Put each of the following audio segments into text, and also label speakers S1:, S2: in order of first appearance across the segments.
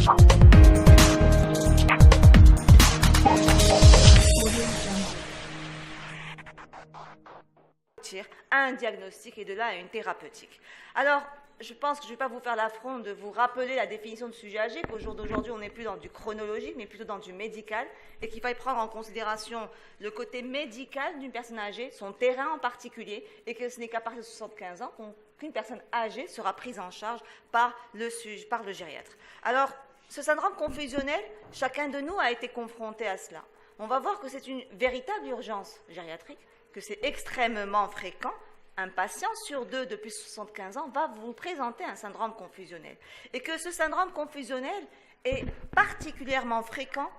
S1: À un diagnostic et de là à une thérapeutique. Alors, je pense que je ne vais pas vous faire l'affront de vous rappeler la définition de sujet âgé, qu'au jour d'aujourd'hui, on n'est plus dans du chronologique, mais plutôt dans du médical, et qu'il faille prendre en considération le côté médical d'une personne âgée, son terrain en particulier, et que ce n'est qu'à partir de 75 ans qu'une personne âgée sera prise en charge par le gériatre. Alors, ce syndrome confusionnel, chacun de nous a été confronté à cela. On va voir que c'est une véritable urgence gériatrique, que c'est extrêmement fréquent. Un patient sur 2 depuis 75 ans va vous présenter un syndrome confusionnel. Et que ce syndrome confusionnel est particulièrement fréquent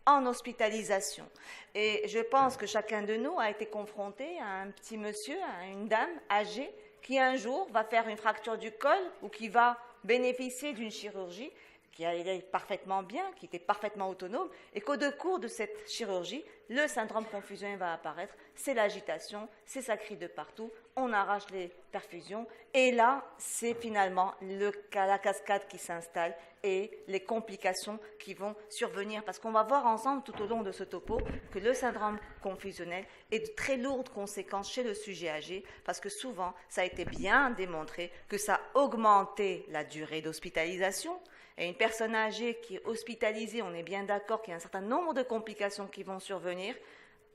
S1: en hospitalisation. Et je pense que chacun de nous a été confronté à un petit monsieur, à une dame âgée, qui un jour va faire une fracture du col ou qui va bénéficier d'une chirurgie qui allait parfaitement bien, qui était parfaitement autonome, et qu'au cours de cette chirurgie, le syndrome confusionnel va apparaître, c'est l'agitation, c'est ça crie de partout, on arrache les perfusions, et là, c'est finalement la cascade qui s'installe et les complications qui vont survenir, parce qu'on va voir ensemble tout au long de ce topo que le syndrome confusionnel est de très lourdes conséquences chez le sujet âgé, parce que souvent, ça a été bien démontré que ça augmentait la durée d'hospitalisation. Et une personne âgée qui est hospitalisée, on est bien d'accord qu'il y a un certain nombre de complications qui vont survenir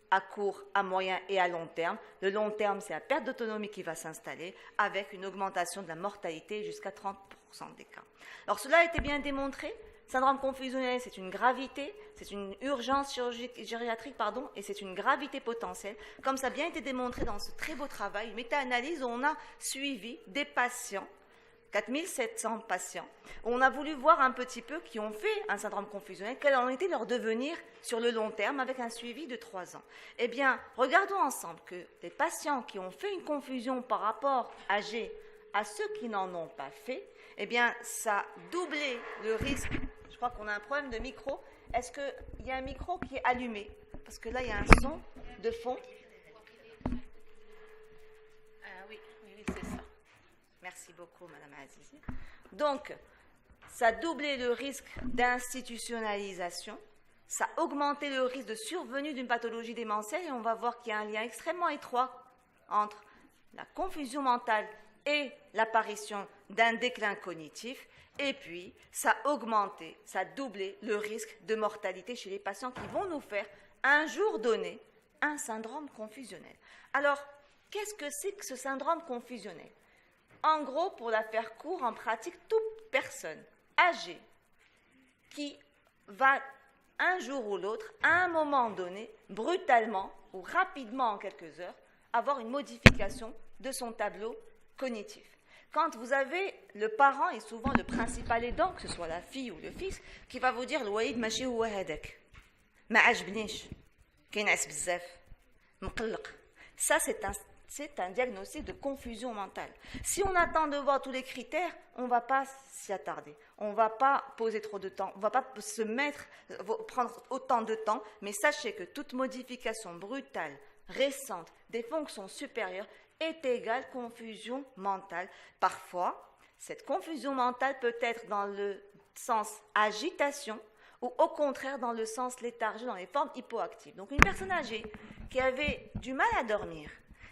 S1: à court, à moyen et à long terme. Le long terme, c'est la perte d'autonomie qui va s'installer avec une augmentation de la mortalité jusqu'à 30% des cas. Alors cela a été bien démontré. Syndrome confusionnel, c'est une gravité, c'est une urgence gériatrique, et c'est une gravité potentielle. Comme ça a bien été démontré dans ce très beau travail, une méta-analyse où on a suivi des patients 4700 patients. On a voulu voir un petit peu qui ont fait un syndrome confusionnel, quel en était leur devenir sur le long terme avec un suivi de 3 ans. Eh bien, regardons ensemble que les patients qui ont fait une confusion par rapport âgé à ceux qui n'en ont pas fait, eh bien, ça a doublé le risque. Je crois qu'on a un problème de micro. Est-ce qu'il y a un micro qui est allumé? Parce que là, il y a un son de fond. Oui, c'est ça. Merci beaucoup, Madame Azizi. Donc, ça a doublé le risque d'institutionnalisation, ça a augmenté le risque de survenue d'une pathologie démentielle et on va voir qu'il y a un lien extrêmement étroit entre la confusion mentale et l'apparition d'un déclin cognitif. Et puis, ça a augmenté, ça a doublé le risque de mortalité chez les patients qui vont nous faire, un jour donné, un syndrome confusionnel. Alors, qu'est-ce que c'est que ce syndrome confusionnel? En gros, pour la faire court, en pratique, toute personne âgée qui va un jour ou l'autre, à un moment donné, brutalement ou rapidement en quelques heures, avoir une modification de son tableau cognitif. Quand vous avez le parent et souvent le principal aidant, que ce soit la fille ou le fils, qui va vous dire le Walid machi huwa hadak, ma ajbnish, kaynas bzaf, mqalq. Ça, c'est un diagnostic de confusion mentale. Si on attend de voir tous les critères, on ne va pas s'y attarder. On ne va pas poser trop de temps. On ne va pas prendre autant de temps. Mais sachez que toute modification brutale, récente, des fonctions supérieures est égale confusion mentale. Parfois, cette confusion mentale peut être dans le sens agitation ou au contraire dans le sens léthargie, dans les formes hypoactives. Donc une personne âgée qui avait du mal à dormir,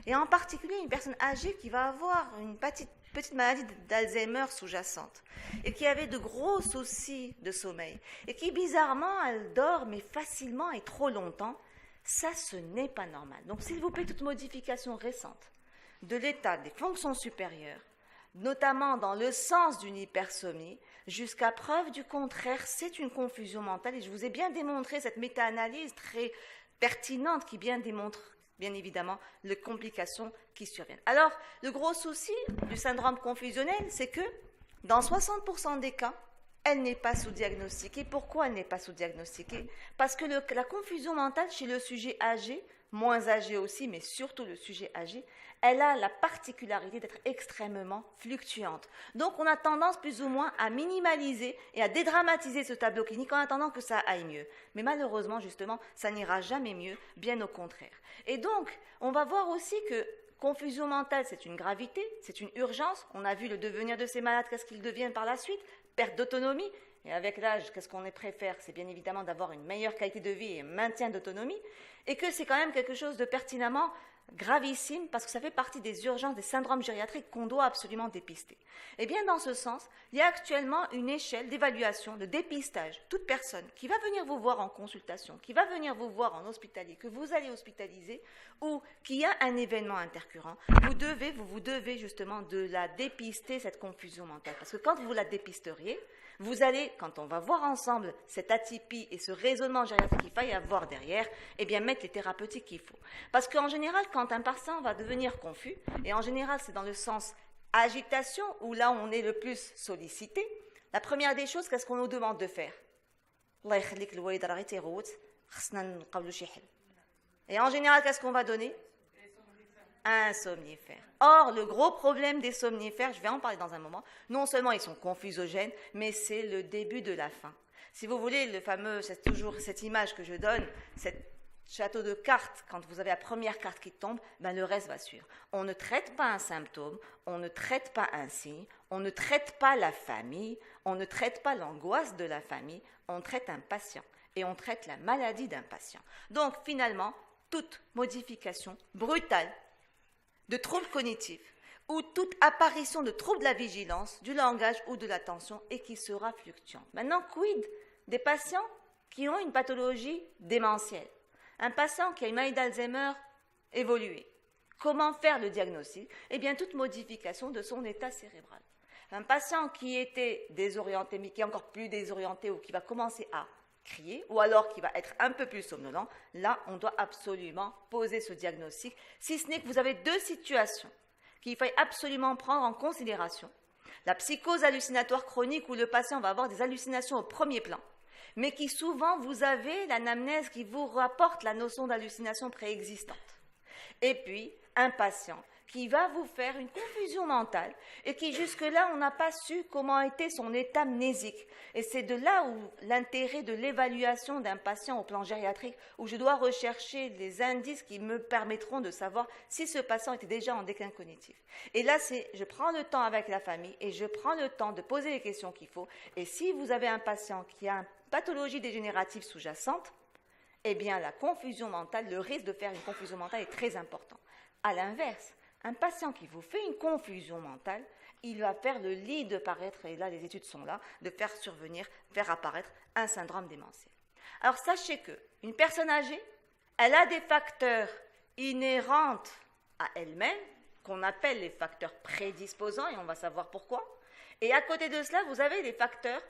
S1: et en particulier une personne âgée qui va avoir une petite maladie d'Alzheimer sous-jacente et qui avait de gros soucis de sommeil et qui bizarrement elle dort mais facilement et trop longtemps, ça ce n'est pas normal. Donc s'il vous plaît, toute modification récente de l'état des fonctions supérieures, notamment dans le sens d'une hypersomnie, jusqu'à preuve du contraire, c'est une confusion mentale et je vous ai bien démontré cette méta-analyse très pertinente qui bien démontre bien évidemment, les complications qui surviennent. Alors, le gros souci du syndrome confusionnel, c'est que dans 60% des cas, elle n'est pas sous-diagnostiquée. Pourquoi elle n'est pas sous-diagnostiquée? Parce que la confusion mentale chez le sujet âgé, moins âgé aussi, mais surtout le sujet âgé, elle a la particularité d'être extrêmement fluctuante. Donc, on a tendance plus ou moins à minimaliser et à dédramatiser ce tableau clinique en attendant que ça aille mieux. Mais malheureusement, justement, ça n'ira jamais mieux, bien au contraire. Et donc, on va voir aussi que confusion mentale, c'est une gravité, c'est une urgence. On a vu le devenir de ces malades, qu'est-ce qu'ils deviennent par la suite, perte d'autonomie. et avec l'âge, qu'est-ce qu'on préfère? C'est bien évidemment d'avoir une meilleure qualité de vie et un maintien d'autonomie, et que c'est quand même quelque chose de pertinemment gravissime parce que ça fait partie des urgences, des syndromes gériatriques qu'on doit absolument dépister. Et bien dans ce sens, il y a actuellement une échelle d'évaluation, de dépistage. Toute personne qui va venir vous voir en consultation, qui va venir vous voir en hospitalier, que vous allez hospitaliser ou qui a un événement intercurrent, vous devez justement de la dépister, cette confusion mentale. Parce que quand vous la dépisteriez, vous allez, quand on va voir ensemble cette atypie et ce raisonnement gériatrique qu'il faille avoir derrière, eh bien mettre les thérapeutiques qu'il faut. Parce qu'en général, quand un patient va devenir confus, et en général c'est dans le sens agitation, où là on est le plus sollicité, la première des choses, qu'est-ce qu'on nous demande de faire? Et en général, qu'est-ce qu'on va donner? Un somnifère. Or, le gros problème des somnifères, je vais en parler dans un moment, non seulement ils sont confusogènes, mais c'est le début de la fin. Si vous voulez, c'est toujours cette image que je donne, cette château de cartes, quand vous avez la première carte qui tombe, ben le reste va suivre. On ne traite pas un symptôme, on ne traite pas un signe, on ne traite pas la famille, on ne traite pas l'angoisse de la famille, on traite un patient et on traite la maladie d'un patient. Donc, finalement, toute modification brutale de troubles cognitifs ou toute apparition de troubles de la vigilance, du langage ou de l'attention et qui sera fluctuante. Maintenant, quid des patients qui ont une pathologie démentielle? Un patient qui a une maladie d'Alzheimer évoluée. Comment faire le diagnostic? Eh bien, toute modification de son état cérébral. Un patient qui était désorienté, mais qui est encore plus désorienté ou qui va commencer à crier, ou alors qui va être un peu plus somnolent, là, on doit absolument poser ce diagnostic, si ce n'est que vous avez deux situations qu'il faut absolument prendre en considération. La psychose hallucinatoire chronique où le patient va avoir des hallucinations au premier plan, mais qui souvent, vous avez l'anamnèse qui vous rapporte la notion d'hallucination préexistante. Et puis, un patient qui va vous faire une confusion mentale et qui jusque-là, on n'a pas su comment était son état mnésique. Et c'est de là où l'intérêt de l'évaluation d'un patient au plan gériatrique, où je dois rechercher les indices qui me permettront de savoir si ce patient était déjà en déclin cognitif. Et là, je prends le temps avec la famille et je prends le temps de poser les questions qu'il faut. Et si vous avez un patient qui a une pathologie dégénérative sous-jacente, eh bien, la confusion mentale, le risque de faire une confusion mentale est très important. À l'inverse, un patient qui vous fait une confusion mentale, il va faire le lit de paraître, et là les études sont là, de faire apparaître un syndrome démentiel. Alors sachez qu'une personne âgée, elle a des facteurs inhérents à elle-même, qu'on appelle les facteurs prédisposants, et on va savoir pourquoi. Et à côté de cela, vous avez les facteurs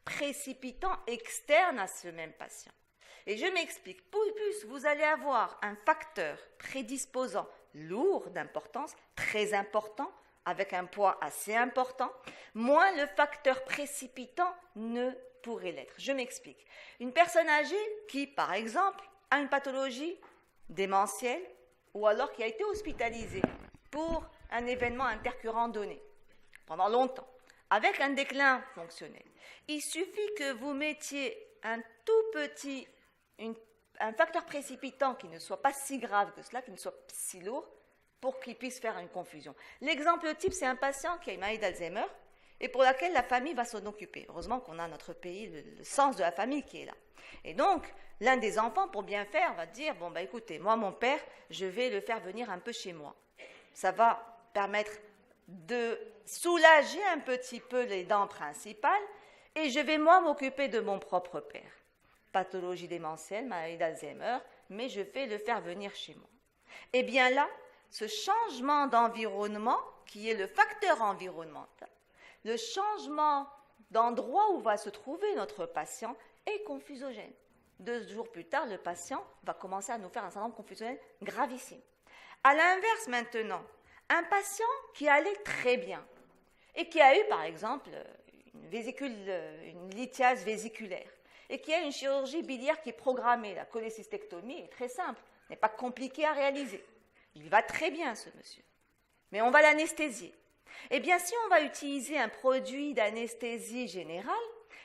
S1: précipitants externes à ce même patient. Et je m'explique, plus vous allez avoir un facteur prédisposant lourd d'importance, très important, avec un poids assez important, moins le facteur précipitant ne pourrait l'être. Je m'explique. Une personne âgée qui, par exemple, a une pathologie démentielle ou alors qui a été hospitalisée pour un événement intercurrent donné pendant longtemps, avec un déclin fonctionnel. Il suffit que vous mettiez un facteur précipitant qui ne soit pas si grave que cela, qui ne soit si lourd, pour qu'il puisse faire une confusion. L'exemple type, c'est un patient qui a une maladie d'Alzheimer et pour laquelle la famille va s'en occuper. Heureusement qu'on a notre pays, le sens de la famille qui est là. Et donc, l'un des enfants, pour bien faire, va dire, bon, écoutez, moi, mon père, je vais le faire venir un peu chez moi. Ça va permettre de soulager un petit peu les dents principales et je vais, moi, m'occuper de mon propre père. Pathologie démentielle, maladie d'Alzheimer, mais je vais le faire venir chez moi. Eh bien là, ce changement d'environnement, qui est le facteur environnemental, le changement d'endroit où va se trouver notre patient est confusogène. 2 jours plus tard, le patient va commencer à nous faire un syndrome confusogène gravissime. À l'inverse maintenant, un patient qui allait très bien et qui a eu par exemple une lithiase vésiculaire, et qui a une chirurgie biliaire qui est programmée. La cholécystectomie est très simple, n'est pas compliquée à réaliser. Il va très bien, ce monsieur. Mais on va l'anesthésier. Eh bien, si on va utiliser un produit d'anesthésie générale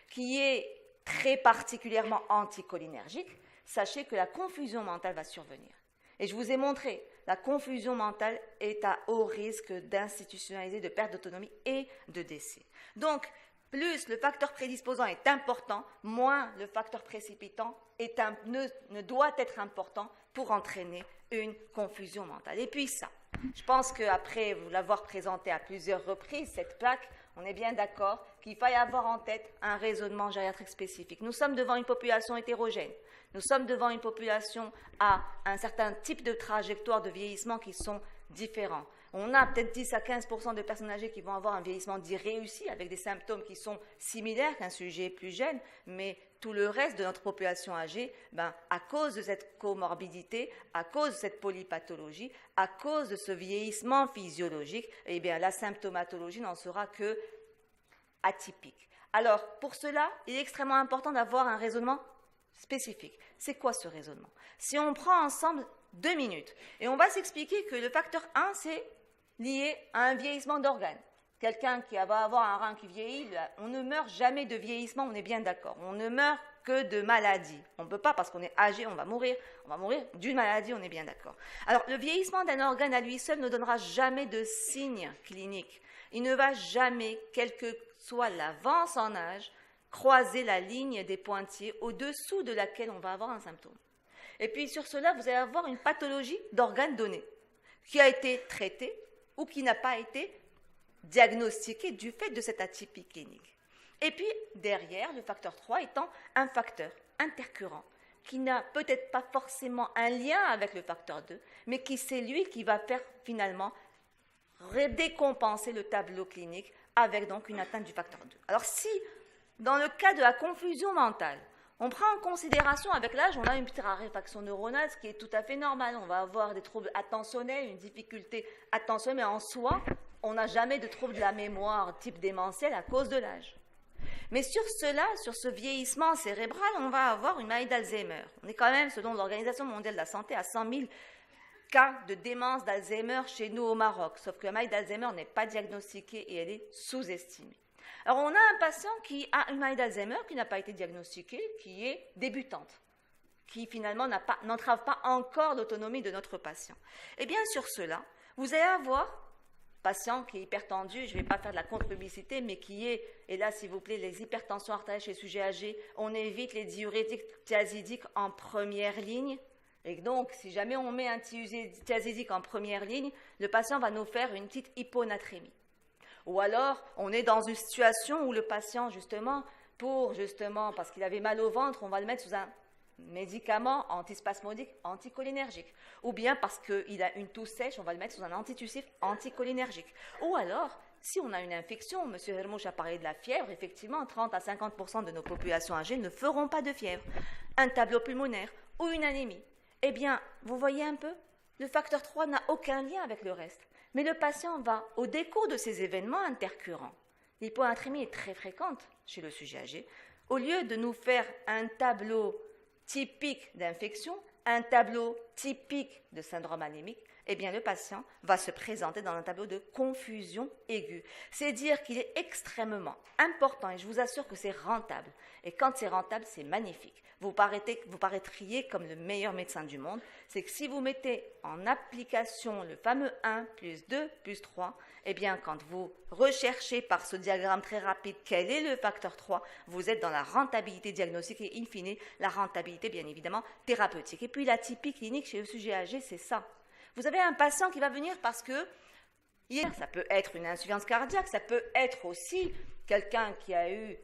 S1: qui est très particulièrement anticholinergique, sachez que la confusion mentale va survenir. Et je vous ai montré, la confusion mentale est à haut risque d'institutionnaliser, de perte d'autonomie et de décès. Donc, plus le facteur prédisposant est important, moins le facteur précipitant ne doit être important pour entraîner une confusion mentale. Et puis ça, je pense qu'après vous l'avoir présenté à plusieurs reprises, cette plaque, on est bien d'accord qu'il faille avoir en tête un raisonnement gériatrique spécifique. Nous sommes devant une population hétérogène. Nous sommes devant une population à un certain type de trajectoire de vieillissement qui sont différents. On a peut-être 10 à 15% de personnes âgées qui vont avoir un vieillissement dit réussi avec des symptômes qui sont similaires qu'un sujet plus jeune, mais tout le reste de notre population âgée, à cause de cette comorbidité, à cause de cette polypathologie, à cause de ce vieillissement physiologique, eh bien, la symptomatologie n'en sera que atypique. Alors, pour cela, il est extrêmement important d'avoir un raisonnement spécifique. C'est quoi ce raisonnement? Si on prend ensemble 2 minutes, et on va s'expliquer que le facteur 1, c'est lié à un vieillissement d'organes. Quelqu'un qui va avoir un rein qui vieillit, on ne meurt jamais de vieillissement, on est bien d'accord. On ne meurt que de maladie. On ne peut pas, parce qu'on est âgé, on va mourir d'une maladie, on est bien d'accord. Alors, le vieillissement d'un organe à lui seul ne donnera jamais de signes cliniques. Il ne va jamais, quelle que soit l'avance en âge, croiser la ligne des pointillés au-dessous de laquelle on va avoir un symptôme. Et puis, sur cela, vous allez avoir une pathologie d'organe donné qui a été traitée ou qui n'a pas été diagnostiqué du fait de cette atypie clinique. Et puis, derrière, le facteur 3 étant un facteur intercurrent qui n'a peut-être pas forcément un lien avec le facteur 2, mais qui c'est lui qui va faire finalement décompenser le tableau clinique avec donc une atteinte du facteur 2. Alors si, dans le cas de la confusion mentale, on prend en considération, avec l'âge, on a une petite raréfaction neuronale, ce qui est tout à fait normal. On va avoir des troubles attentionnels, une difficulté attentionnelle, mais en soi, on n'a jamais de trouble de la mémoire type démentiel à cause de l'âge. Mais sur cela, sur ce vieillissement cérébral, on va avoir une maladie d'Alzheimer. On est quand même, selon l'Organisation mondiale de la santé, à 100 000 cas de démence d'Alzheimer chez nous au Maroc. Sauf que la maladie d'Alzheimer n'est pas diagnostiquée et elle est sous-estimée. Alors, on a un patient qui a une maladie d'Alzheimer qui n'a pas été diagnostiquée, qui est débutante, qui finalement n'entrave pas encore l'autonomie de notre patient. Eh bien, sur cela, vous allez avoir patient qui est hypertendu, je ne vais pas faire de la contre-publicité, mais qui est, et là, s'il vous plaît, les hypertensions artérielles chez les sujets âgés, on évite les diurétiques thiazidiques en première ligne. Et donc, si jamais on met un thiazidique en première ligne, le patient va nous faire une petite hyponatrémie. Ou alors, on est dans une situation où le patient, parce qu'il avait mal au ventre, on va le mettre sous un médicament antispasmodique, anticholinergique. Ou bien parce qu'il a une toux sèche, on va le mettre sous un antitussif anticholinergique. Ou alors, si on a une infection, M. Hermouche a parlé de la fièvre, effectivement, 30 à 50% de nos populations âgées ne feront pas de fièvre. Un tableau pulmonaire ou une anémie. Eh bien, vous voyez un peu, le facteur 3 n'a aucun lien avec le reste. Mais le patient va, au décours de ces événements intercurrents, l'hyponatrémie est très fréquente chez le sujet âgé, au lieu de nous faire un tableau typique d'infection, un tableau typique de syndrome anémique, eh bien le patient va se présenter dans un tableau de confusion aiguë. C'est dire qu'il est extrêmement important, et je vous assure que c'est rentable. Et quand c'est rentable, c'est magnifique. Vous paraîtriez comme le meilleur médecin du monde. C'est que si vous mettez en application le fameux 1 plus 2 plus 3, eh bien quand vous recherchez par ce diagramme très rapide quel est le facteur 3, vous êtes dans la rentabilité diagnostique et in fine, la rentabilité bien évidemment thérapeutique. Et puis l'atypie clinique chez le sujet âgé, c'est ça. Vous avez un patient qui va venir parce que ça peut être une insuffisance cardiaque, ça peut être aussi quelqu'un qui a eu,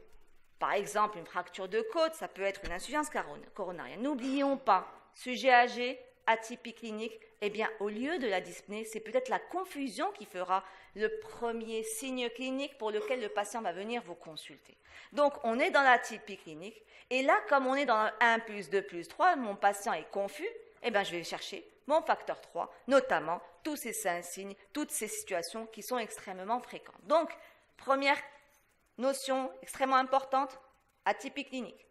S1: par exemple, une fracture de côte, ça peut être une insuffisance coronarienne. N'oublions pas, sujet âgé, atypie clinique, eh bien, au lieu de la dyspnée, c'est peut-être la confusion qui fera le premier signe clinique pour lequel le patient va venir vous consulter. Donc, on est dans l'atypie clinique, et là, comme on est dans 1 plus 2 plus 3, mon patient est confus, eh bien, je vais chercher mon facteur 3, notamment tous ces signes, toutes ces situations qui sont extrêmement fréquentes. Donc, première notion extrêmement importante, atypie clinique,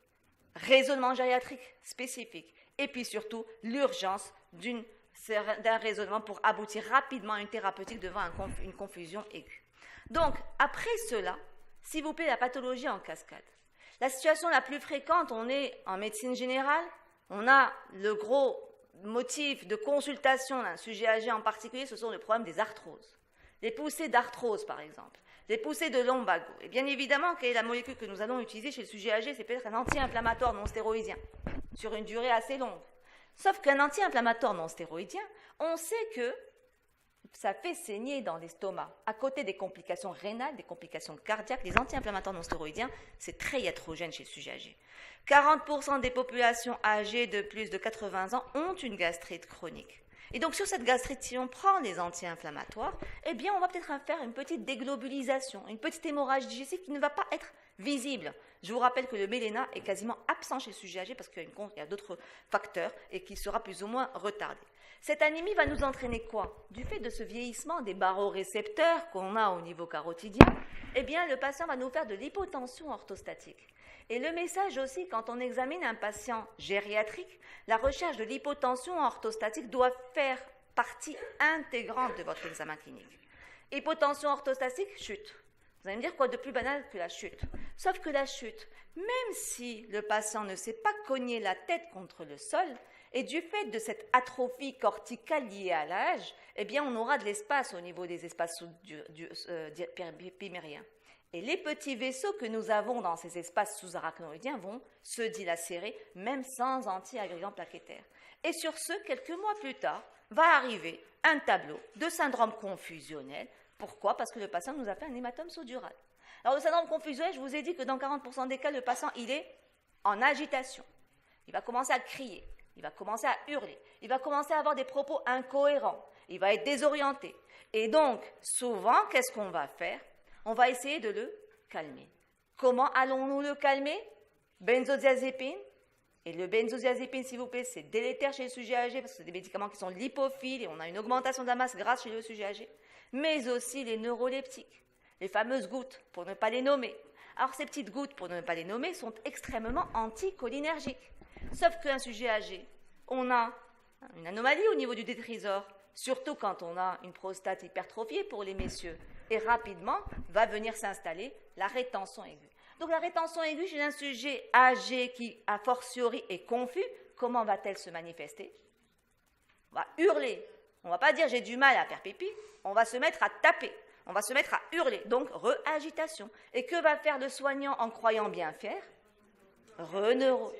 S1: raisonnement gériatrique spécifique, et puis surtout l'urgence d'un raisonnement pour aboutir rapidement à une thérapeutique devant une confusion aiguë. Donc, après cela, s'il vous plaît, la pathologie en cascade. La situation la plus fréquente, on est en médecine générale, on a le gros motif de consultation d'un sujet âgé en particulier, ce sont les problèmes des arthroses. Les poussées d'arthrose, par exemple. Les poussées de Lombago. Et bien évidemment, quelle est la molécule que nous allons utiliser chez le sujet âgé? C'est peut-être un anti-inflammatoire non stéroïdien, sur une durée assez longue. Sauf qu'un anti-inflammatoire non stéroïdien, on sait que ça fait saigner dans l'estomac. À côté des complications rénales, des complications cardiaques, les anti-inflammatoires non stéroïdiens, c'est très iatrogène chez le sujet âgé. 40% des populations âgées de plus de 80 ans ont une gastrite chronique. Et donc, sur cette gastrite, si on prend les anti-inflammatoires, eh bien, on va peut-être faire une petite déglobulisation, une petite hémorragie digestive qui ne va pas être visible. Je vous rappelle que le méléna est quasiment absent chez le sujet âgé parce qu'il y a d'autres facteurs et qui sera plus ou moins retardé. Cette anémie va nous entraîner quoi? Du fait de ce vieillissement des barorécepteurs qu'on a au niveau carotidien, eh bien, le patient va nous faire de l'hypotension orthostatique. Et le message aussi, quand on examine un patient gériatrique, la recherche de l'hypotension orthostatique doit faire partie intégrante de votre examen clinique. Hypotension orthostatique, chute. Vous allez me dire quoi de plus banal que la chute? Sauf que la chute, même si le patient ne s'est pas cogné la tête contre le sol, et du fait de cette atrophie corticale liée à l'âge, eh bien, on aura de l'espace au niveau des espaces pymériens. Et les petits vaisseaux que nous avons dans ces espaces sous-arachnoïdiens vont se dilacérer, même sans anti-agrégants plaquettaires. Et sur ce, quelques mois plus tard, va arriver un tableau de syndrome confusionnel. Pourquoi? Parce que le patient nous a fait un hématome sous-dural. Alors, le syndrome confusionnel, je vous ai dit que dans 40% des cas, le patient, il est en agitation. Il va commencer à crier, il va commencer à hurler, il va commencer à avoir des propos incohérents, il va être désorienté. Et donc, souvent, qu'est-ce qu'on va faire? On va essayer de le calmer. Comment allons-nous le calmer? Benzodiazépine. Et le benzodiazépine, s'il vous plaît, c'est délétère chez le sujet âgé parce que c'est des médicaments qui sont lipophiles et on a une augmentation de la masse grasse chez le sujet âgé. Mais aussi les neuroleptiques, les fameuses gouttes, pour ne pas les nommer. Alors, ces petites gouttes, pour ne pas les nommer, sont extrêmement anticholinergiques. Sauf qu'un sujet âgé, on a une anomalie au niveau du détrisor, surtout quand on a une prostate hypertrophiée pour les messieurs. Et rapidement, va venir s'installer la rétention aiguë. Donc la rétention aiguë chez un sujet âgé qui, a fortiori, est confus, comment va-t-elle se manifester? On va hurler. On ne va pas dire j'ai du mal à faire pipi, on va se mettre à taper, on va se mettre à hurler, donc re-agitation. Et que va faire le soignant en croyant bien faire? Re-neuro.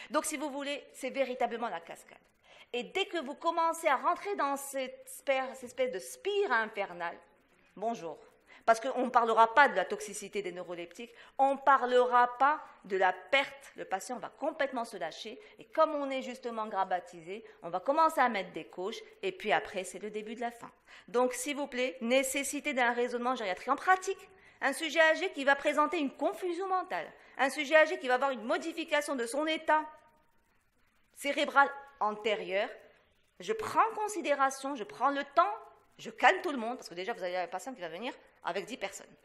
S1: Donc si vous voulez, c'est véritablement la cascade. Et dès que vous commencez à rentrer dans cette espèce de spire infernale, bonjour. Parce qu'on ne parlera pas de la toxicité des neuroleptiques, on ne parlera pas de la perte. Le patient va complètement se lâcher et comme on est justement grabatisé, on va commencer à mettre des couches et puis après, c'est le début de la fin. Donc, s'il vous plaît, nécessité d'un raisonnement gériatrique en pratique. Un sujet âgé qui va présenter une confusion mentale, un sujet âgé qui va avoir une modification de son état cérébral antérieur. Je prends en considération, je prends le temps, je calme tout le monde, parce que déjà, vous avez un patient qui va venir avec 10 personnes.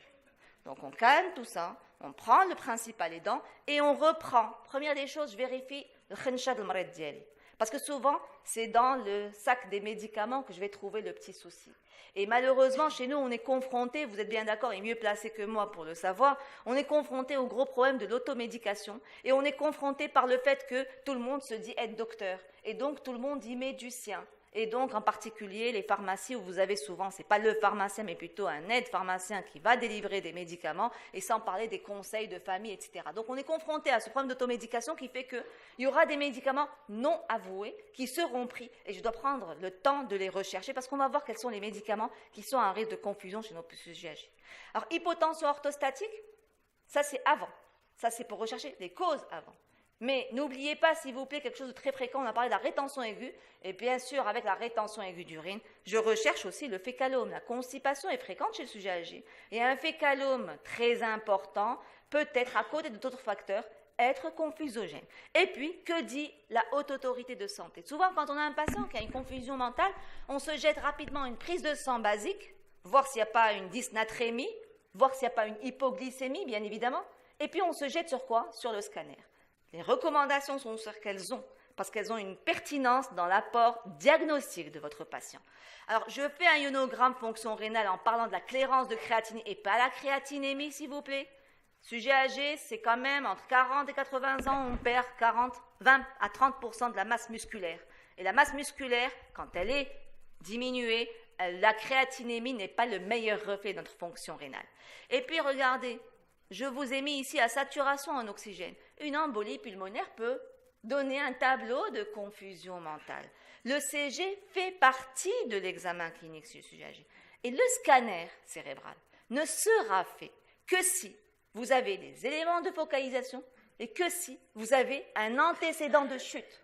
S1: Donc, on calme tout ça, on prend le principal aidant et on reprend. Première des choses, je vérifie le khencha de l'mared diali. Parce que souvent, c'est dans le sac des médicaments que je vais trouver le petit souci. Et malheureusement, chez nous, on est confronté, vous êtes bien d'accord et mieux placé que moi pour le savoir, on est confronté au gros problème de l'automédication et on est confronté par le fait que tout le monde se dit être docteur et donc tout le monde y met du sien. Et donc, en particulier, les pharmacies où vous avez souvent, ce n'est pas le pharmacien, mais plutôt un aide-pharmacien qui va délivrer des médicaments, et sans parler des conseils de famille, etc. Donc, on est confronté à ce problème d'automédication qui fait qu'il y aura des médicaments non avoués qui seront pris, et je dois prendre le temps de les rechercher, parce qu'on va voir quels sont les médicaments qui sont à un risque de confusion chez nos sujets âgés. Alors, hypotension orthostatique, ça c'est avant. Ça c'est pour rechercher les causes avant. Mais n'oubliez pas, s'il vous plaît, quelque chose de très fréquent, on a parlé de la rétention aiguë, et bien sûr, avec la rétention aiguë d'urine, je recherche aussi le fécalome. La constipation est fréquente chez le sujet âgé. Et un fécalome très important peut être, à côté d'autres facteurs, être confusogène. Et puis, que dit la haute autorité de santé? Souvent, quand on a un patient qui a une confusion mentale, on se jette rapidement une prise de sang basique, voir s'il n'y a pas une dysnatrémie, voir s'il n'y a pas une hypoglycémie, bien évidemment, et puis on se jette sur quoi? Sur le scanner. Les recommandations sont ce qu'elles ont, parce qu'elles ont une pertinence dans l'apport diagnostique de votre patient. Alors, je fais un ionogramme fonction rénale en parlant de la clairance de créatine et pas la créatinémie, s'il vous plaît. Sujet âgé, c'est quand même entre 40 et 80 ans, on perd 20 à 30% de la masse musculaire. Et la masse musculaire, quand elle est diminuée, la créatinémie n'est pas le meilleur reflet de notre fonction rénale. Et puis regardez, je vous ai mis ici à saturation en oxygène. Une embolie pulmonaire peut donner un tableau de confusion mentale. Le CG fait partie de l'examen clinique sur le sujet âgé. Et le scanner cérébral ne sera fait que si vous avez des éléments de focalisation et que si vous avez un antécédent de chute.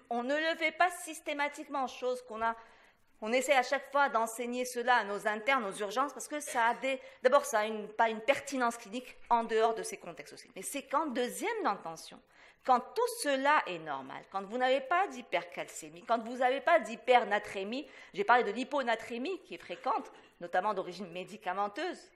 S1: On ne le fait pas systématiquement, chose on essaie à chaque fois d'enseigner cela à nos internes, aux urgences, parce que d'abord, ça n'a pas une pertinence clinique en dehors de ces contextes aussi. Mais c'est qu'en deuxième intention, quand tout cela est normal, quand vous n'avez pas d'hypercalcémie, quand vous n'avez pas d'hypernatrémie, j'ai parlé de l'hyponatrémie qui est fréquente, notamment d'origine médicamenteuse,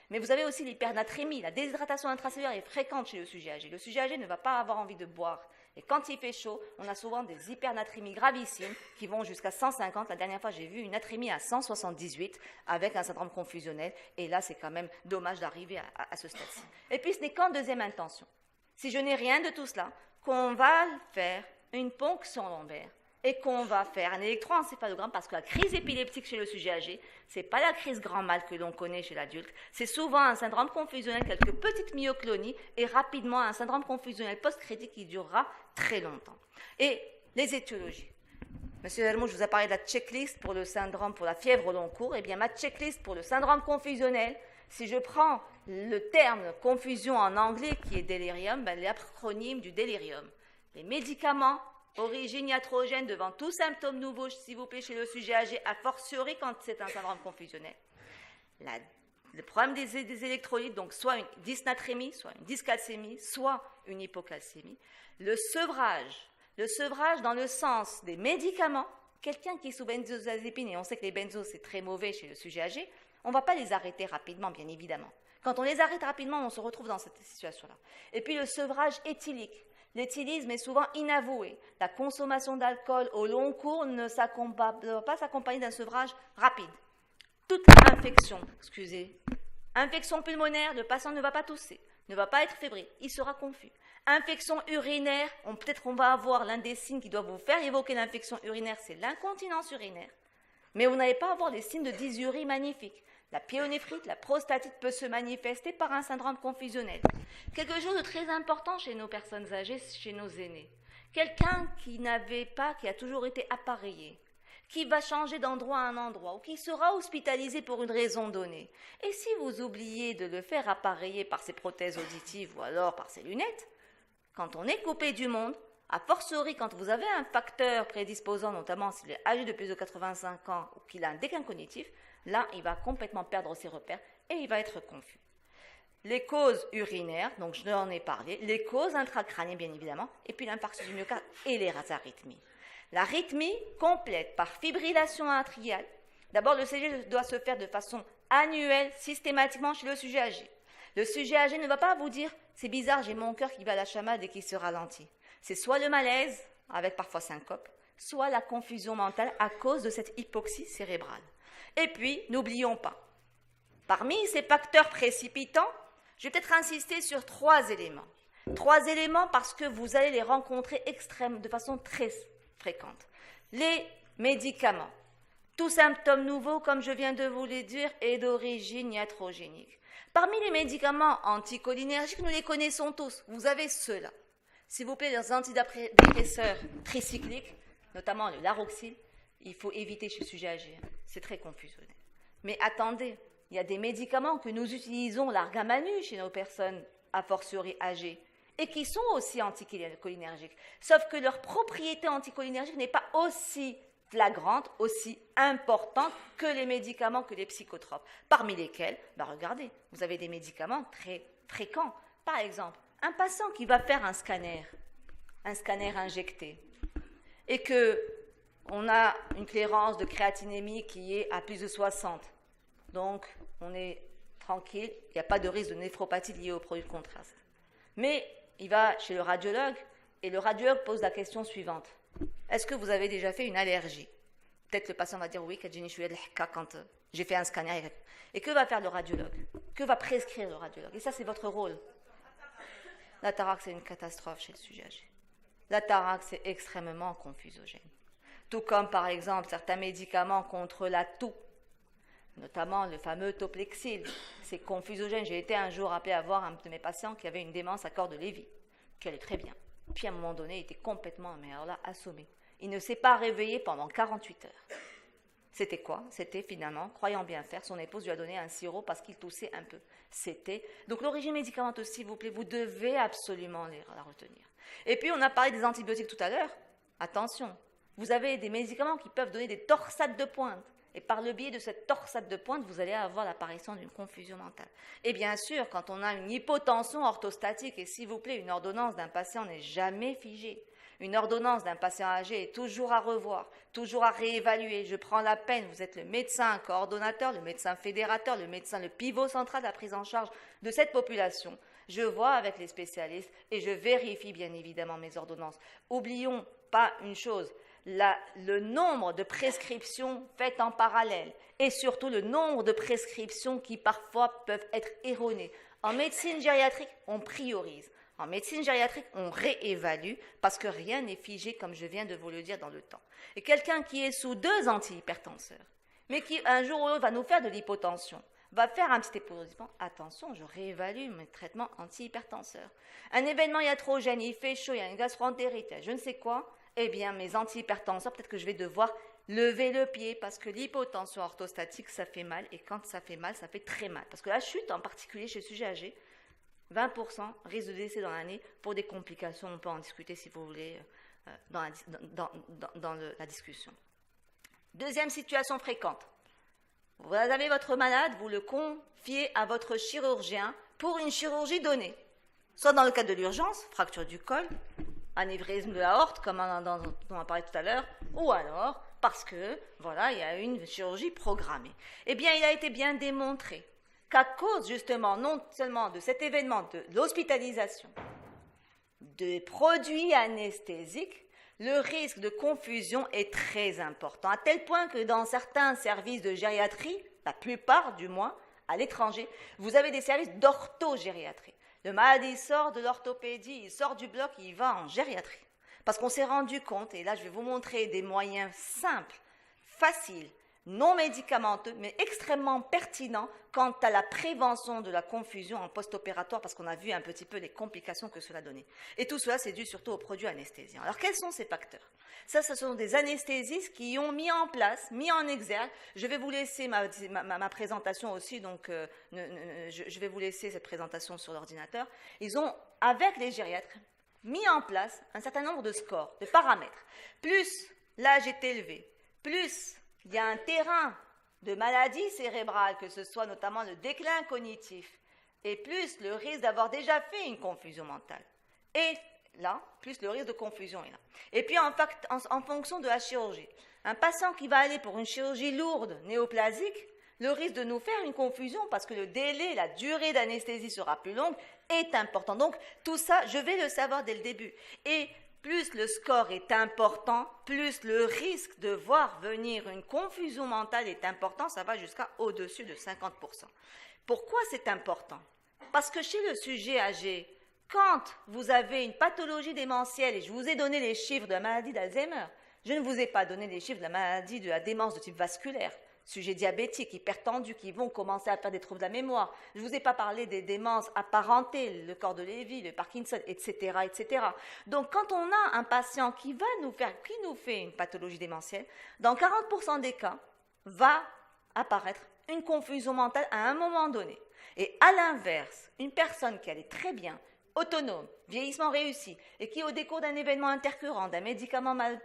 S1: mais vous avez aussi l'hypernatrémie, la déshydratation intracellulaire est fréquente chez le sujet âgé. Le sujet âgé ne va pas avoir envie de boire. Et quand il fait chaud, on a souvent des hypernatrémies gravissimes qui vont jusqu'à 150. La dernière fois, j'ai vu une natrémie à 178 avec un syndrome confusionnel. Et là, c'est quand même dommage d'arriver à ce stade-ci. Et puis, ce n'est qu'en deuxième intention. Si je n'ai rien de tout cela, qu'on va faire une ponction lombaire et qu'on va faire un électroencéphalogramme parce que la crise épileptique chez le sujet âgé, ce n'est pas la crise grand mal que l'on connaît chez l'adulte, c'est souvent un syndrome confusionnel, quelques petites myoclonies et rapidement un syndrome confusionnel post-critique qui durera très longtemps. Et les étiologies. Monsieur Hermou, je vous ai parlé de la checklist pour le syndrome, pour la fièvre au long cours. Eh bien, ma checklist pour le syndrome confusionnel, si je prends le terme confusion en anglais qui est délirium, l'acronyme du délirium. Les médicaments, origine iatrogène devant tout symptôme nouveau, s'il vous plaît, chez le sujet âgé, a fortiori quand c'est un syndrome confusionnel. Le problème des électrolytes, donc soit une dysnatrémie, soit une dyscalcémie, soit une hypocalcémie. Le sevrage dans le sens des médicaments, quelqu'un qui est sous benzodiazépine, et on sait que les benzos c'est très mauvais chez le sujet âgé, on ne va pas les arrêter rapidement, bien évidemment. Quand on les arrête rapidement, on se retrouve dans cette situation-là. Et puis le sevrage éthylique. L'éthylisme est souvent inavoué. La consommation d'alcool au long cours ne va pas s'accompagner d'un sevrage rapide. Toute infection pulmonaire, le patient ne va pas tousser, ne va pas être fébrile, il sera confus. Infection urinaire, peut-être qu'on va avoir l'un des signes qui doit vous faire évoquer l'infection urinaire, c'est l'incontinence urinaire. Mais vous n'allez pas avoir les signes de dysurie magnifiques. La pyélonéphrite, la prostatite peut se manifester par un syndrome confusionnel. Quelque chose de très important chez nos personnes âgées, chez nos aînés. Quelqu'un qui a toujours été appareillé, qui va changer d'endroit à un endroit ou qui sera hospitalisé pour une raison donnée. Et si vous oubliez de le faire appareiller par ses prothèses auditives ou alors par ses lunettes, quand on est coupé du monde, a fortiori quand vous avez un facteur prédisposant, notamment s'il est âgé de plus de 85 ans ou qu'il a un déclin cognitif, là, il va complètement perdre ses repères et il va être confus. Les causes urinaires, donc je en ai parlé, les causes intracrâniennes bien évidemment, et puis l'infarctus du myocarde et les arythmies. L'arythmie complète par fibrillation atriale. D'abord, le CG doit se faire de façon annuelle, systématiquement chez le sujet âgé. Le sujet âgé ne va pas vous dire « c'est bizarre, j'ai mon cœur qui va à la chamade et qui se ralentit ». C'est soit le malaise, avec parfois syncope, soit la confusion mentale à cause de cette hypoxie cérébrale. Et puis, n'oublions pas, parmi ces facteurs précipitants, je vais peut-être insister sur 3 éléments. 3 éléments parce que vous allez les rencontrer de façon très fréquente. Les médicaments. Tout symptôme nouveau, comme je viens de vous le dire, est d'origine iatrogénique. Parmi les médicaments anticholinergiques, nous les connaissons tous. Vous avez ceux-là. S'il vous plaît, les antidépresseurs tricycliques, notamment le Laroxyl, il faut éviter chez le sujet âgé. C'est très confusionnel. Mais attendez, il y a des médicaments que nous utilisons larga manu chez nos personnes a fortiori âgées et qui sont aussi anticholinergiques. Sauf que leur propriété anticholinergique n'est pas aussi flagrante, aussi importante que les médicaments, que les psychotropes. Parmi lesquels, regardez, vous avez des médicaments très fréquents. Par exemple, un patient qui va faire un scanner injecté, et qu'on a une clairance de créatinémie qui est à plus de 60. Donc, on est tranquille, il n'y a pas de risque de néphropathie liée au produit de contraste. Mais il va chez le radiologue, et le radiologue pose la question suivante. Est-ce que vous avez déjà fait une allergie? Peut-être le patient va dire oui, quand j'ai fait un scanner. Et que va faire le radiologue? Que va prescrire le radiologue? Et ça, c'est votre rôle. L'atarax, c'est une catastrophe chez le sujet âgé. L'atarax, c'est extrêmement confusogène. tout comme par exemple certains médicaments contre la toux, notamment le fameux Toplexil. C'est confusogène. J'ai été un jour appelé à voir un de mes patients qui avait une démence à corps de Lévy, qui allait très bien. Puis à un moment donné, il était complètement, mais alors là, assommé. Il ne s'est pas réveillé pendant 48 heures. C'était quoi? C'était finalement, croyant bien faire, son épouse lui a donné un sirop parce qu'il toussait un peu. C'était... Donc l'origine médicamenteuse, s'il vous plaît, vous devez absolument la retenir. Et puis on a parlé des antibiotiques tout à l'heure. Attention, vous avez des médicaments qui peuvent donner des torsades de pointe. Et par le biais de cette torsade de pointe, vous allez avoir l'apparition d'une confusion mentale. Et bien sûr, quand on a une hypotension orthostatique, et s'il vous plaît, une ordonnance d'un patient n'est jamais figée. Une ordonnance d'un patient âgé est toujours à revoir, toujours à réévaluer. Je prends la peine, vous êtes le médecin coordonnateur, le médecin fédérateur, le pivot central de la prise en charge de cette population. Je vois avec les spécialistes et je vérifie bien évidemment mes ordonnances. Oublions pas une chose, le nombre de prescriptions faites en parallèle et surtout le nombre de prescriptions qui parfois peuvent être erronées. En médecine gériatrique, on priorise. En médecine gériatrique, on réévalue parce que rien n'est figé, comme je viens de vous le dire, dans le temps. Et quelqu'un qui est sous 2 antihypertenseurs, mais qui un jour ou l'autre va nous faire de l'hypotension, va faire un petit épuisement, attention, je réévalue mes traitements antihypertenseurs. Un événement iatrogène, il fait chaud, il y a une gastroentérite, il y a je ne sais quoi, eh bien mes antihypertenseurs, peut-être que je vais devoir lever le pied parce que l'hypotension orthostatique, ça fait mal, et quand ça fait mal, ça fait très mal. Parce que la chute, en particulier chez le sujet âgé, 20% risque de décès dans l'année pour des complications. On peut en discuter si vous voulez dans la discussion. Deuxième situation fréquente. Vous avez votre malade, vous le confiez à votre chirurgien pour une chirurgie donnée. Soit dans le cadre de l'urgence, fracture du col, anévrisme de l'aorte, comme on a parlé tout à l'heure, ou alors parce que, voilà, il y a une chirurgie programmée. Eh bien, il a été bien démontré qu'à cause justement non seulement de cet événement de l'hospitalisation, de produits anesthésiques, le risque de confusion est très important, à tel point que dans certains services de gériatrie, la plupart du moins, à l'étranger, vous avez des services d'orthogériatrie. Le malade, il sort de l'orthopédie, il sort du bloc, il va en gériatrie. Parce qu'on s'est rendu compte, et là je vais vous montrer des moyens simples, faciles, non médicamenteux, mais extrêmement pertinents quant à la prévention de la confusion en post-opératoire, parce qu'on a vu un petit peu les complications que cela donnait. Et tout cela, c'est dû surtout aux produits anesthésiens. Alors, quels sont ces facteurs? Ça, ce sont des anesthésistes qui ont mis en place, mis en exergue. Je vais vous laisser ma présentation aussi, donc je vais vous laisser cette présentation sur l'ordinateur. Ils ont, avec les gériatres, mis en place un certain nombre de scores, de paramètres. Plus l'âge est élevé, plus il y a un terrain de maladie cérébrale, que ce soit notamment le déclin cognitif, et plus le risque d'avoir déjà fait une confusion mentale. Et là, plus le risque de confusion est là. Et puis en fonction de la chirurgie, un patient qui va aller pour une chirurgie lourde, néoplasique, le risque de nous faire une confusion, parce que le délai, la durée d'anesthésie sera plus longue, est important. Donc tout ça, je vais le savoir dès le début. Et plus le score est important, plus le risque de voir venir une confusion mentale est important, ça va jusqu'à au-dessus de 50%. Pourquoi c'est important? Parce que chez le sujet âgé, quand vous avez une pathologie démentielle, et je vous ai donné les chiffres de la maladie d'Alzheimer, je ne vous ai pas donné les chiffres de la maladie de la démence de type vasculaire, sujets diabétiques, hypertendus, qui vont commencer à faire des troubles de la mémoire. Je ne vous ai pas parlé des démences apparentées, le corps de Lévy, le Parkinson, etc., etc. Donc, quand on a un patient qui nous fait une pathologie démentielle, dans 40% des cas, va apparaître une confusion mentale à un moment donné. Et à l'inverse, une personne qui allait très bien, autonome, vieillissement réussi, et qui, au décours d'un événement intercurrent, d'un médicament mal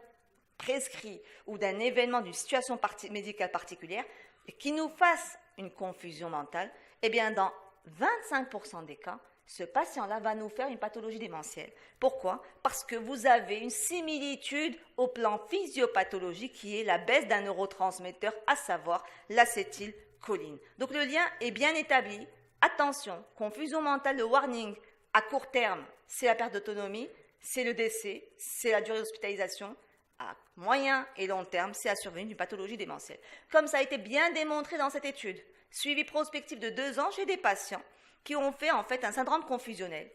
S1: prescrit ou d'un événement, d'une situation médicale particulière, et qui nous fasse une confusion mentale, eh bien, dans 25% des cas, ce patient-là va nous faire une pathologie démentielle. Pourquoi? Parce que vous avez une similitude au plan physiopathologique qui est la baisse d'un neurotransmetteur, à savoir l'acétylcholine. Donc, le lien est bien établi. Attention, confusion mentale, le warning à court terme, c'est la perte d'autonomie, c'est le décès, c'est la durée d'hospitalisation. À moyen et long terme, c'est la survenue d'une pathologie démentielle. Comme ça a été bien démontré dans cette étude, suivi prospectif de 2 ans chez des patients qui ont fait en fait un syndrome confusionnel,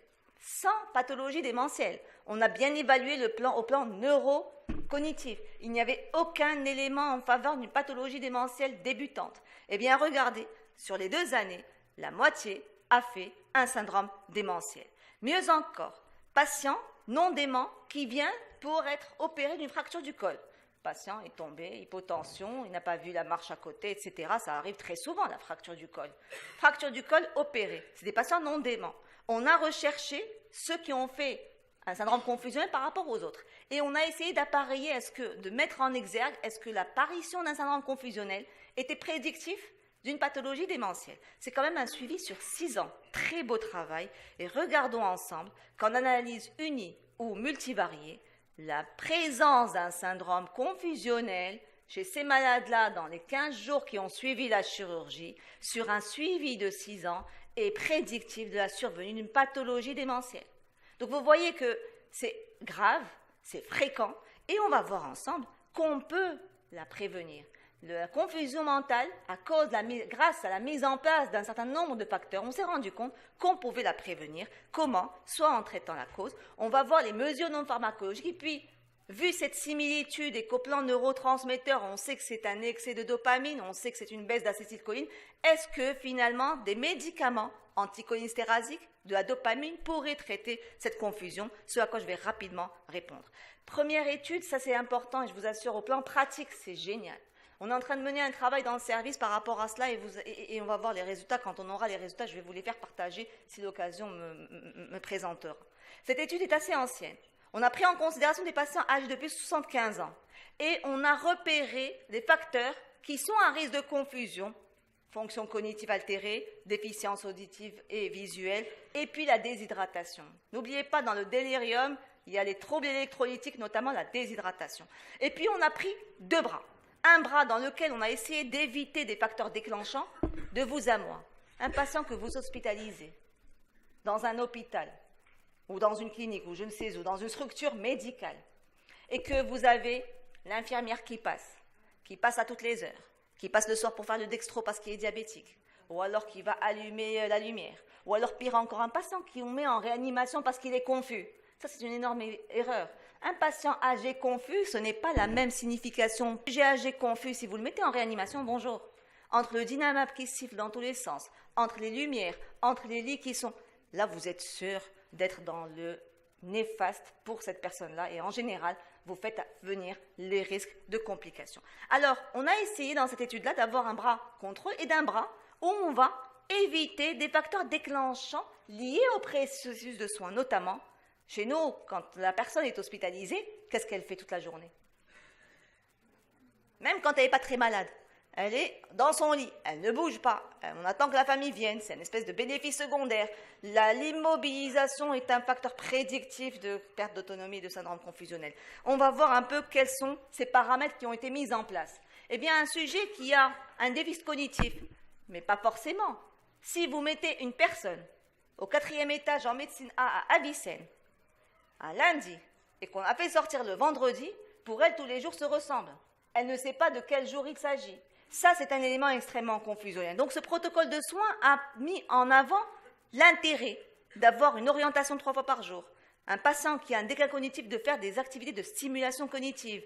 S1: sans pathologie démentielle. On a bien évalué le plan au plan neurocognitif. Il n'y avait aucun élément en faveur d'une pathologie démentielle débutante. Eh bien, regardez, sur les 2 années, la moitié a fait un syndrome démentiel. Mieux encore, patient non dément qui vient pour être opéré d'une fracture du col. Le patient est tombé, hypotension, il n'a pas vu la marche à côté, etc. Ça arrive très souvent, la fracture du col. Fracture du col opérée, c'est des patients non déments. On a recherché ceux qui ont fait un syndrome confusionnel par rapport aux autres. Et on a essayé d'appareiller, de mettre en exergue, est-ce que l'apparition d'un syndrome confusionnel était prédictif d'une pathologie démentielle. C'est quand même un suivi sur 6 ans. Très beau travail. Et regardons ensemble qu'en analyse unie ou multivariée, la présence d'un syndrome confusionnel chez ces malades-là dans les 15 jours qui ont suivi la chirurgie, sur un suivi de 6 ans, est prédictif de la survenue d'une pathologie démentielle. Donc vous voyez que c'est grave, c'est fréquent, et on va voir ensemble qu'on peut la prévenir. La confusion mentale, grâce à la mise en place d'un certain nombre de facteurs, on s'est rendu compte qu'on pouvait la prévenir. Comment? Soit en traitant la cause, on va voir les mesures non pharmacologiques, et puis, vu cette similitude et qu'au plan neurotransmetteur, on sait que c'est un excès de dopamine, on sait que c'est une baisse d'acétylcholine, est-ce que finalement des médicaments anticholinestérasiques, de la dopamine, pourraient traiter cette confusion? Ce à quoi je vais rapidement répondre. Première étude, ça c'est important et je vous assure, au plan pratique, c'est génial. On est en train de mener un travail dans le service par rapport à cela et on va voir les résultats. Quand on aura les résultats, je vais vous les faire partager si l'occasion me présentera. Cette étude est assez ancienne. On a pris en considération des patients âgés de plus de 75 ans et on a repéré des facteurs qui sont à risque de confusion, fonction cognitive altérée, déficience auditive et visuelle, et puis la déshydratation. N'oubliez pas, dans le délirium, il y a les troubles électrolytiques, notamment la déshydratation. Et puis on a pris 2 bras. Un bras dans lequel on a essayé d'éviter des facteurs déclenchants, de vous à moi. Un patient que vous hospitalisez dans un hôpital ou dans une clinique ou je ne sais où, dans une structure médicale, et que vous avez l'infirmière qui passe à toutes les heures, qui passe le soir pour faire le dextro parce qu'il est diabétique, ou alors qui va allumer la lumière, ou alors pire encore, un patient qui on met en réanimation parce qu'il est confus. Ça, c'est une énorme erreur. Un patient âgé confus, ce n'est pas la même signification. J'ai âgé confus, si vous le mettez en réanimation, bonjour. Entre le dynamap qui siffle dans tous les sens, entre les lumières, entre les lits qui sont... Là, vous êtes sûr d'être dans le néfaste pour cette personne-là. Et en général, vous faites venir les risques de complications. Alors, on a essayé dans cette étude-là d'avoir un bras contrôle et d'un bras où on va éviter des facteurs déclenchants liés au processus de soins, notamment... Chez nous, quand la personne est hospitalisée, qu'est-ce qu'elle fait toute la journée? Même quand elle n'est pas très malade, elle est dans son lit, elle ne bouge pas, on attend que la famille vienne, c'est une espèce de bénéfice secondaire. L'immobilisation est un facteur prédictif de perte d'autonomie et de syndrome confusionnel. On va voir un peu quels sont ces paramètres qui ont été mis en place. Eh bien, un sujet qui a un déficit cognitif, mais pas forcément. Si vous mettez une personne au 4e étage en médecine A à Avicenne, un lundi, et qu'on a fait sortir le vendredi, pour elle, tous les jours se ressemblent. Elle ne sait pas de quel jour il s'agit. Ça, c'est un élément extrêmement confusionnel. Donc, ce protocole de soins a mis en avant l'intérêt d'avoir une orientation 3 fois par jour. Un patient qui a un déclin cognitif de faire des activités de stimulation cognitive.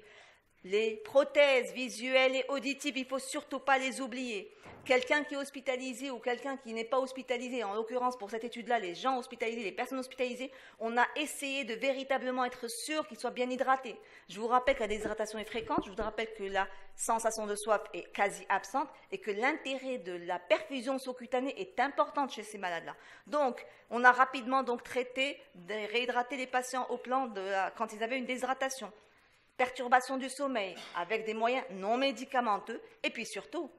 S1: Les prothèses visuelles et auditives, il ne faut surtout pas les oublier. Quelqu'un qui est hospitalisé ou quelqu'un qui n'est pas hospitalisé, en l'occurrence pour cette étude-là, les gens hospitalisés, les personnes hospitalisées, on a essayé de véritablement être sûr qu'ils soient bien hydratés. Je vous rappelle que la déshydratation est fréquente, je vous rappelle que la sensation de soif est quasi absente et que l'intérêt de la perfusion sous-cutanée est importante chez ces malades-là. Donc, on a rapidement traité de réhydrater les patients au plan quand ils avaient une déshydratation. Perturbation du sommeil avec des moyens non médicamenteux et puis surtout,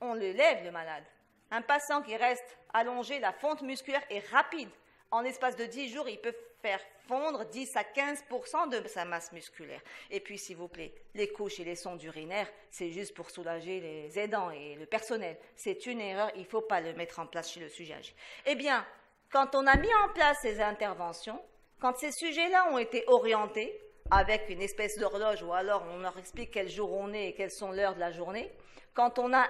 S1: on le lève le malade. Un patient qui reste allongé, la fonte musculaire est rapide. En l'espace de 10 jours, il peut faire fondre 10 à 15% de sa masse musculaire. Et puis, s'il vous plaît, les couches et les sondes urinaires, c'est juste pour soulager les aidants et le personnel. C'est une erreur, il ne faut pas le mettre en place chez le sujet âgé. Eh bien, quand on a mis en place ces interventions, quand ces sujets-là ont été orientés, avec une espèce d'horloge, ou alors on leur explique quel jour on est et quelles sont l'heure de la journée, quand on a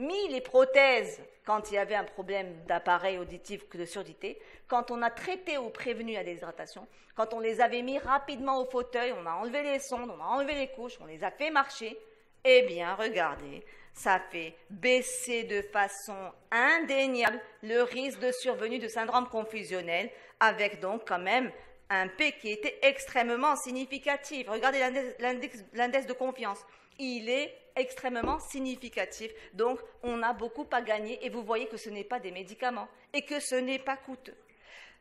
S1: mis les prothèses quand il y avait un problème d'appareil auditif ou de surdité, quand on a traité ou prévenu la déshydratation, quand on les avait mis rapidement au fauteuil, on a enlevé les sondes, on a enlevé les couches, on les a fait marcher, eh bien, regardez, ça fait baisser de façon indéniable le risque de survenue de syndrome confusionnel, avec donc quand même un P qui était extrêmement significatif. Regardez l'index de confiance. Il est extrêmement significatif. Donc, on a beaucoup à gagner et vous voyez que ce n'est pas des médicaments et que ce n'est pas coûteux.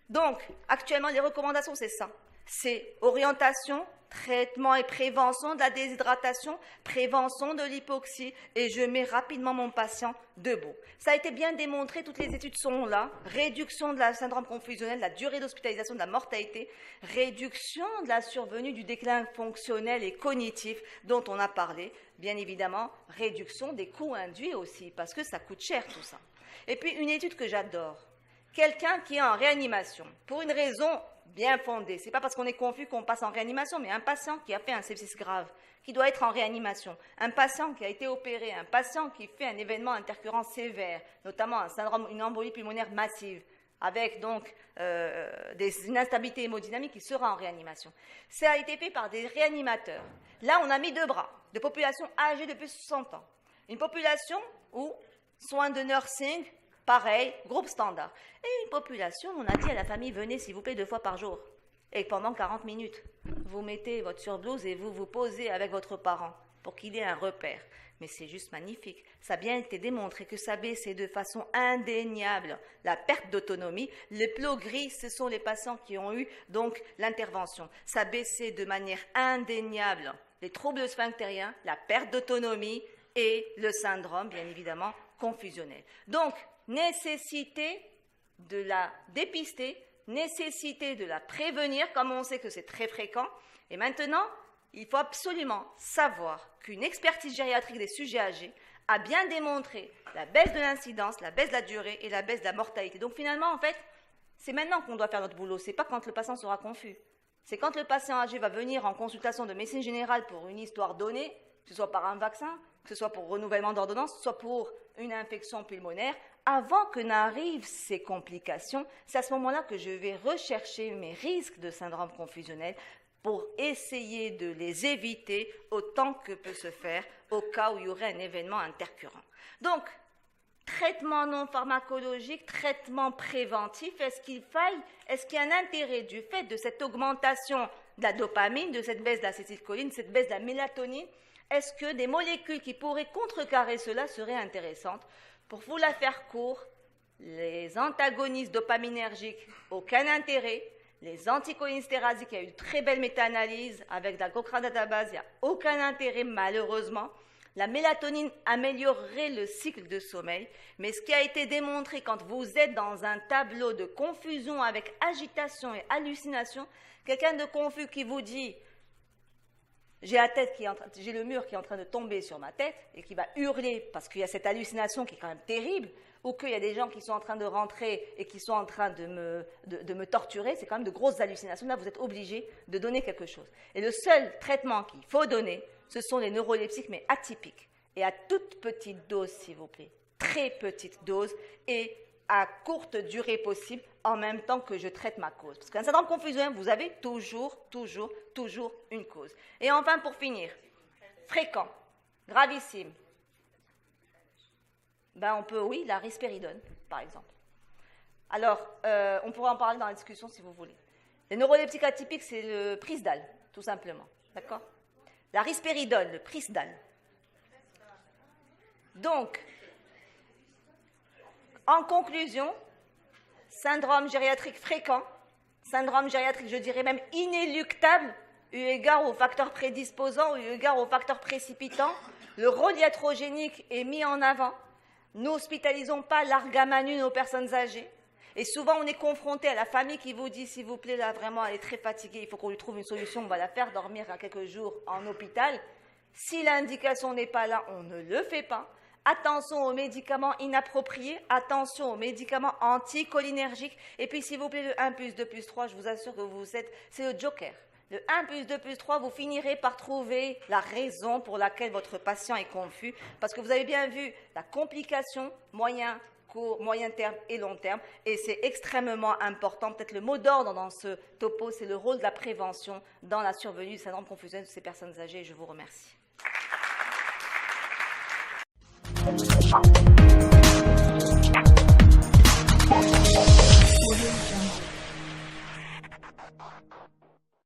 S1: Donc, actuellement, les recommandations, c'est ça. C'est orientation, traitement et prévention de la déshydratation, prévention de l'hypoxie, et je mets rapidement mon patient debout. Ça a été bien démontré, toutes les études sont là. Réduction de la syndrome confusionnel, de la durée d'hospitalisation, de la mortalité, réduction de la survenue du déclin fonctionnel et cognitif dont on a parlé. Bien évidemment, réduction des coûts induits aussi, parce que ça coûte cher tout ça. Et puis une étude que j'adore, quelqu'un qui est en réanimation, pour une raison bien fondée, ce n'est pas parce qu'on est confus qu'on passe en réanimation, mais un patient qui a fait un sepsis grave, qui doit être en réanimation, un patient qui a été opéré, un patient qui fait un événement intercurrent sévère, notamment un syndrome, une embolie pulmonaire massive, avec donc une instabilité hémodynamique, qui sera en réanimation. Ça a été fait par des réanimateurs. Là, on a mis 2 bras de population âgée de plus de 60 ans. Une population où soins de nursing, pareil, groupe standard. Et une population, on a dit à la famille, venez s'il vous plaît 2 fois par jour. Et pendant 40 minutes, vous mettez votre surblouse et vous vous posez avec votre parent pour qu'il ait un repère. Mais c'est juste magnifique. Ça a bien été démontré que ça baissait de façon indéniable la perte d'autonomie. Les plots gris, ce sont les patients qui ont eu donc l'intervention. Ça baissait de manière indéniable les troubles sphinctériens, la perte d'autonomie et le syndrome, bien évidemment, confusionnel. Donc, nécessité de la dépister, nécessité de la prévenir, comme on sait que c'est très fréquent. Et maintenant, il faut absolument savoir qu'une expertise gériatrique des sujets âgés a bien démontré la baisse de l'incidence, la baisse de la durée et la baisse de la mortalité. Donc finalement, en fait, c'est maintenant qu'on doit faire notre boulot, c'est pas quand le patient sera confus. C'est quand le patient âgé va venir en consultation de médecine générale pour une histoire donnée, que ce soit par un vaccin, que ce soit pour renouvellement d'ordonnance, soit pour une infection pulmonaire, avant que n'arrivent ces complications, c'est à ce moment-là que je vais rechercher mes risques de syndrome confusionnel pour essayer de les éviter autant que peut se faire au cas où il y aurait un événement intercurrent. Donc, traitement non pharmacologique, traitement préventif, est-ce qu'il y a un intérêt du fait de cette augmentation de la dopamine, de cette baisse de l'acétylcholine, de cette baisse de la mélatonine? Est-ce que des molécules qui pourraient contrecarrer cela seraient intéressantes? Pour vous la faire court, les antagonistes dopaminergiques, aucun intérêt. Les anticholinésterasiques, il y a eu de très belles méta-analyses avec de la Cochrane Database, il n'y a aucun intérêt malheureusement. La mélatonine améliorerait le cycle de sommeil, mais ce qui a été démontré quand vous êtes dans un tableau de confusion avec agitation et hallucination, quelqu'un de confus qui vous dit « j'ai le mur qui est en train de tomber sur ma tête » et qui va hurler parce qu'il y a cette hallucination qui est quand même terrible, ou qu'il y a des gens qui sont en train de rentrer et qui sont en train de me torturer, c'est quand même de grosses hallucinations. Là, vous êtes obligé de donner quelque chose. Et le seul traitement qu'il faut donner, ce sont les neuroleptiques, mais atypiques. Et à toute petite dose, s'il vous plaît. Très petite dose et à courte durée possible, en même temps que je traite ma cause. Parce qu'un syndrome confusionnel, vous avez toujours une cause. Et enfin, pour finir, fréquent, gravissime. On peut, oui, la risperidone, par exemple. Alors, on pourra en parler dans la discussion si vous voulez. Les neuroleptiques atypiques, c'est le Prisdal, tout simplement. D'accord? La risperidone, le Prisdal. Donc, en conclusion, syndrome gériatrique fréquent, syndrome gériatrique, je dirais même inéluctable, eu égard aux facteurs prédisposants, eu égard aux facteurs précipitants. Le rôle iatrogénique est mis en avant. N'hospitalisons pas l'argamanune aux personnes âgées. Et souvent, on est confronté à la famille qui vous dit, s'il vous plaît, là, vraiment, elle est très fatiguée, il faut qu'on lui trouve une solution, on va la faire dormir à quelques jours en hôpital. Si l'indication n'est pas là, on ne le fait pas. Attention aux médicaments inappropriés, attention aux médicaments anticholinergiques. Et puis, s'il vous plaît, le 1+, 2+, 3, je vous assure que c'est le joker. Le 1 plus 2 plus 3, vous finirez par trouver la raison pour laquelle votre patient est confus, parce que vous avez bien vu la complication, moyen, court, moyen terme et long terme, et c'est extrêmement important. Peut-être le mot d'ordre dans ce topo, c'est le rôle de la prévention dans la survenue du syndrome confusionnel de ces personnes âgées. Je vous remercie.